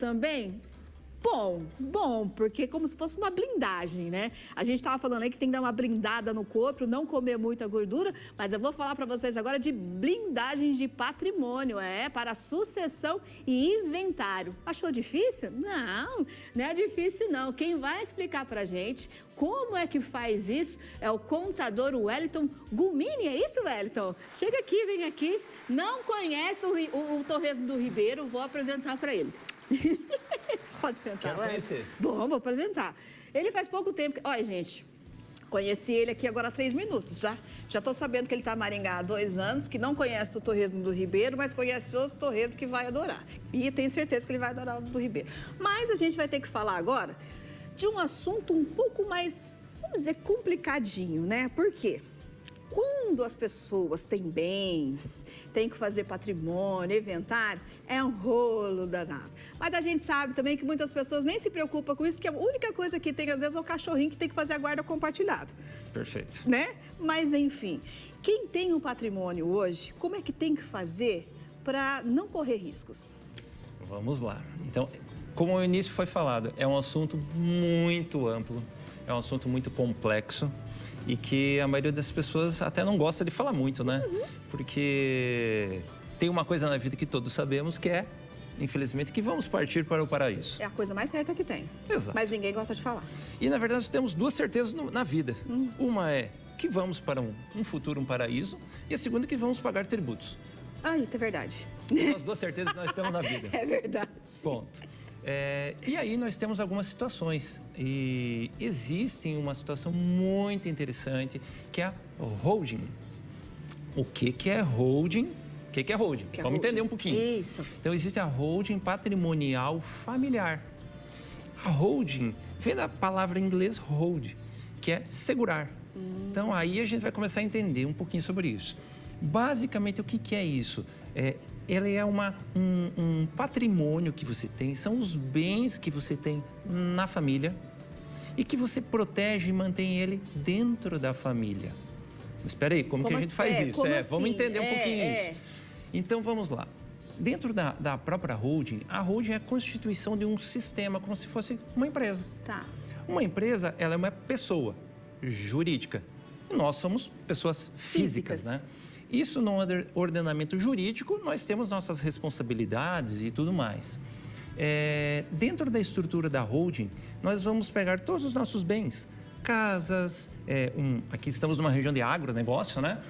também? Bom, porque como se fosse uma blindagem, né? A gente estava falando aí que tem que dar uma blindada no corpo, não comer muita gordura, mas eu vou falar para vocês agora de blindagens de patrimônio, para sucessão e inventário. Achou difícil? Não é difícil não. Quem vai explicar para a gente como é que faz isso é o contador Wellington Gumini, é isso, Wellington? Chega aqui, vem aqui. Não conhece o Torresmo do Ribeiro, vou apresentar para ele. Pode sentar, Quero conhecer. Bom, vou apresentar. Ele faz pouco tempo... Olha, gente, conheci ele aqui agora há 3 minutos, já. Já estou sabendo que ele está em Maringá há 2 anos, que não conhece o Torresmo do Ribeiro, mas conhece outros Torresmo que vai adorar. E tenho certeza que ele vai adorar o do Ribeiro. Mas a gente vai ter que falar agora de um assunto um pouco mais, vamos dizer, complicadinho, né? Por quê? Quando as pessoas têm bens, têm que fazer patrimônio, inventário, é um rolo danado. Mas a gente sabe também que muitas pessoas nem se preocupam com isso, que a única coisa que tem, às vezes, é o cachorrinho que tem que fazer a guarda compartilhada. Perfeito. Né? Mas, enfim, quem tem um patrimônio hoje, como é que tem que fazer para não correr riscos? Vamos lá. Então, como o início foi falado, é um assunto muito amplo, é um assunto muito complexo. E que a maioria das pessoas até não gosta de falar muito, né? Porque tem uma coisa na vida que todos sabemos que é, infelizmente, que vamos partir para o paraíso. É a coisa mais certa que tem. Exato. Mas ninguém gosta de falar. E, na verdade, nós temos 2 certezas na vida. Uma é que vamos para um futuro, um paraíso. E a segunda é que vamos pagar tributos. Ah, isso é verdade. São as 2 certezas que nós temos na vida. É verdade. Ponto. E aí nós temos algumas situações e existe uma situação muito interessante que é a holding. O que é holding? O que é holding? Vamos entender um pouquinho. Isso. Então existe a holding patrimonial familiar. A holding vem da palavra em inglês hold, que é segurar. Então aí a gente vai começar a entender um pouquinho sobre isso. Basicamente o que é isso? Ele é um patrimônio que você tem, são os bens que você tem na família e que você protege e mantém ele dentro da família. Mas espera aí, como que a gente faz isso? Vamos entender um pouquinho isso. Então, vamos lá. Dentro da própria holding, a holding é a constituição de um sistema, como se fosse uma empresa. Tá. Uma empresa, ela é uma pessoa jurídica. E nós somos pessoas físicas, né? Isso no ordenamento jurídico, nós temos nossas responsabilidades e tudo mais. Dentro da estrutura da holding, nós vamos pegar todos os nossos bens, casas, aqui estamos numa região de agronegócio, né?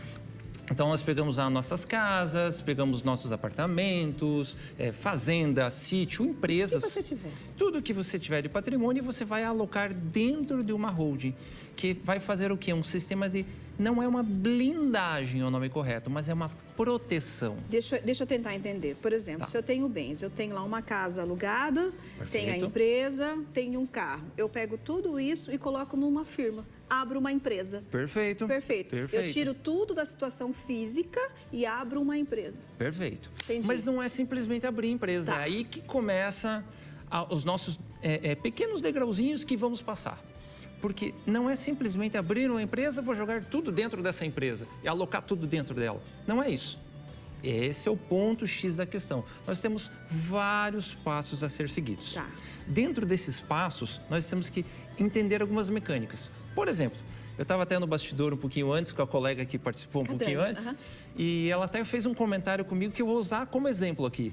Então, nós pegamos as nossas casas, pegamos nossos apartamentos, fazenda, sítio, empresas. O que você tiver. Tudo que você tiver de patrimônio, você vai alocar dentro de uma holding, que vai fazer o quê? Um sistema de... Não é uma blindagem, é o nome correto, mas é uma proteção. Deixa eu tentar entender. Por exemplo, se eu tenho bens, eu tenho lá uma casa alugada, tenho a empresa, tenho um carro. Eu pego tudo isso e coloco numa firma. Abro uma empresa. Perfeito. Eu tiro tudo da situação física e abro uma empresa. Perfeito. Entendi. Mas não é simplesmente abrir empresa. É aí que começa os nossos pequenos degrauzinhos que vamos passar. Porque não é simplesmente abrir uma empresa, vou jogar tudo dentro dessa empresa e alocar tudo dentro dela. Não é isso. Esse é o ponto X da questão. Nós temos vários passos a ser seguidos. Tá. Dentro desses passos, nós temos que entender algumas mecânicas. Por exemplo, eu estava até no bastidor um pouquinho antes, com a colega que participou um pouquinho antes, e ela até fez um comentário comigo que eu vou usar como exemplo aqui.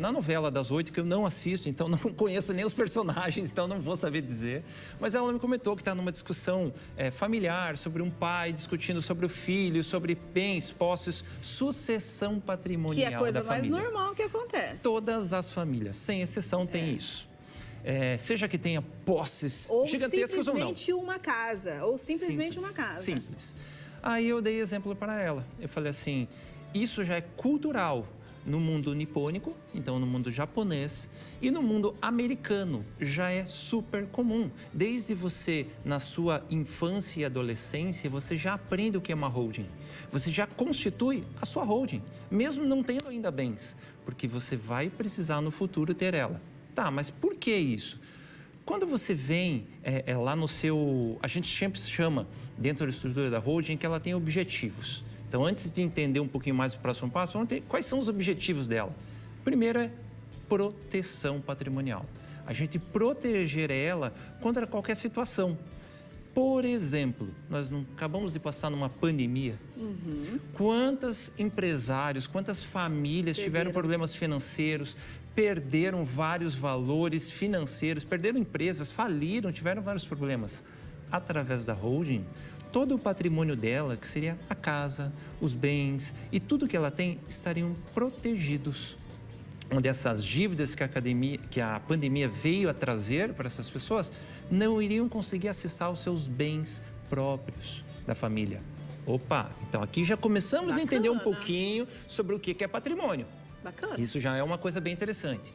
Na novela das 8, que eu não assisto, então não conheço nem os personagens, então não vou saber dizer. Mas ela me comentou que está numa discussão familiar sobre um pai discutindo sobre o filho, sobre bens, posses, sucessão patrimonial da família. Que é a coisa mais normal que acontece. Todas as famílias, sem exceção, têm isso. Seja que tenha posses gigantescas ou não. Ou simplesmente uma casa, ou simplesmente uma casa. Simples. Aí eu dei exemplo para ela. Eu falei assim, isso já é cultural no mundo nipônico, então no mundo japonês, e no mundo americano já é super comum. Desde você, na sua infância e adolescência, você já aprende o que é uma holding. Você já constitui a sua holding, mesmo não tendo ainda bens, porque você vai precisar no futuro ter ela. Tá, mas por que isso? Quando você vem lá no seu... A gente sempre chama, dentro da estrutura da holding, que ela tem objetivos. Então, antes de entender um pouquinho mais o próximo passo, vamos ter quais são os objetivos dela. Primeiro é proteção patrimonial. A gente proteger ela contra qualquer situação. Por exemplo, nós não acabamos de passar numa pandemia. Quantos empresários, quantas famílias tiveram problemas financeiros, perderam vários valores financeiros, perderam empresas, faliram, tiveram vários problemas. Através da holding, todo o patrimônio dela, que seria a casa, os bens e tudo que ela tem, estariam protegidos. Onde essas dívidas que a pandemia veio a trazer para essas pessoas, não iriam conseguir acessar os seus bens próprios da família. Opa, então aqui já começamos a entender um pouquinho sobre o que é patrimônio. Bacana. Isso já é uma coisa bem interessante.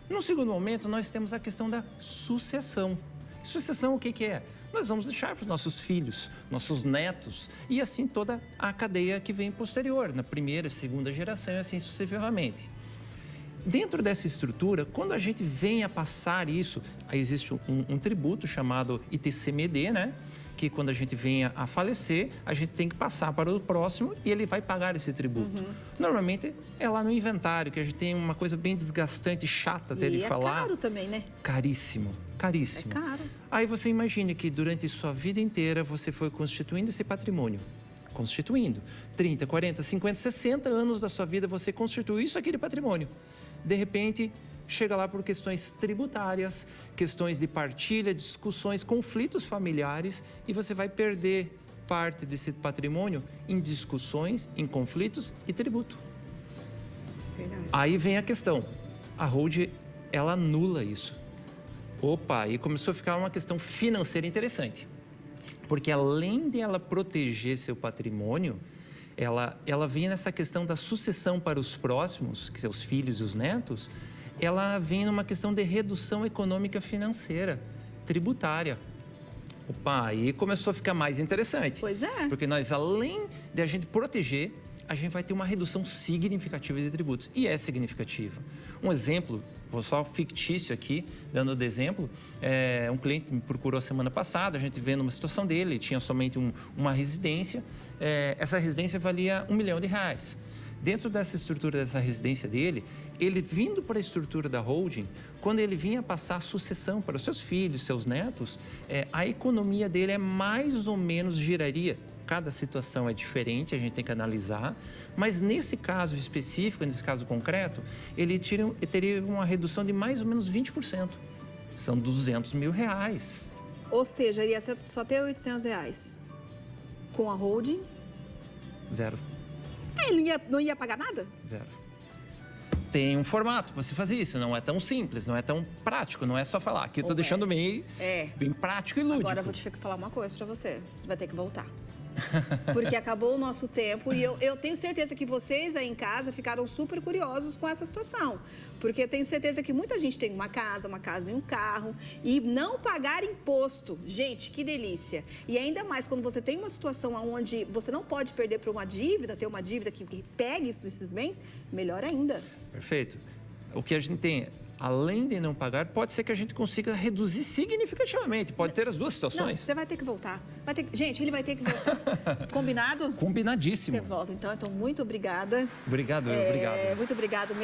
No segundo momento, nós temos a questão da sucessão. Sucessão, o que é? Nós vamos deixar para os nossos filhos, nossos netos e assim toda a cadeia que vem posterior, na primeira, segunda geração e assim sucessivamente. Dentro dessa estrutura, quando a gente vem a passar isso, aí existe um tributo chamado ITCMD, né? Que quando a gente vem a falecer, a gente tem que passar para o próximo e ele vai pagar esse tributo. Normalmente é lá no inventário, que a gente tem uma coisa bem desgastante, chata até de falar. É caro também, né? Caríssimo, caríssimo. É caro. Aí você imagine que durante sua vida inteira você foi constituindo esse patrimônio. Constituindo. 30, 40, 50, 60 anos da sua vida você constituiu isso aqui de patrimônio. De repente, chega lá por questões tributárias, questões de partilha, discussões, conflitos familiares e você vai perder parte desse patrimônio em discussões, em conflitos e tributo. Verdade. Aí vem a questão, a holding, ela anula isso. Opa, aí começou a ficar uma questão financeira interessante. Porque além de ela proteger seu patrimônio, ela vem nessa questão da sucessão para os próximos, que são os filhos e os netos, ela vem numa questão de redução econômica financeira, tributária. Opa, aí começou a ficar mais interessante. Pois é. Porque nós, além de a gente proteger, a gente vai ter uma redução significativa de tributos. E é significativa. Um exemplo, vou só fictício aqui, dando de exemplo, um cliente me procurou semana passada, a gente vendo uma situação dele, ele tinha somente uma residência, essa residência valia R$1 milhão. Dentro dessa estrutura dessa residência dele, ele vindo para a estrutura da holding, quando ele vinha passar a sucessão para os seus filhos, seus netos, a economia dele mais ou menos giraria. Cada situação é diferente, a gente tem que analisar, mas nesse caso específico, nesse caso concreto, ele teria uma redução de mais ou menos 20%. São R$200 mil. Ou seja, ia só ter R$800. Com a holding? Zero. Ele não ia pagar nada? Zero. Tem um formato para se fazer isso, não é tão simples, não é tão prático, não é só falar. Aqui eu estou deixando bem prático e lúdico. Agora eu vou te falar uma coisa para você, vai ter que voltar. Porque acabou o nosso tempo e eu tenho certeza que vocês aí em casa ficaram super curiosos com essa situação. Porque eu tenho certeza que muita gente tem uma casa e um carro e não pagar imposto. Gente, que delícia. E ainda mais quando você tem uma situação onde você não pode perder para uma dívida, ter uma dívida que pegue esses bens, melhor ainda. Perfeito. O que a gente tem, além de não pagar, pode ser que a gente consiga reduzir significativamente. Pode ter as duas situações. Não, você vai ter que voltar. Gente, ele vai ter que voltar. Combinado? Combinadíssimo. Você volta. Então, muito obrigada. Obrigado. Muito obrigado.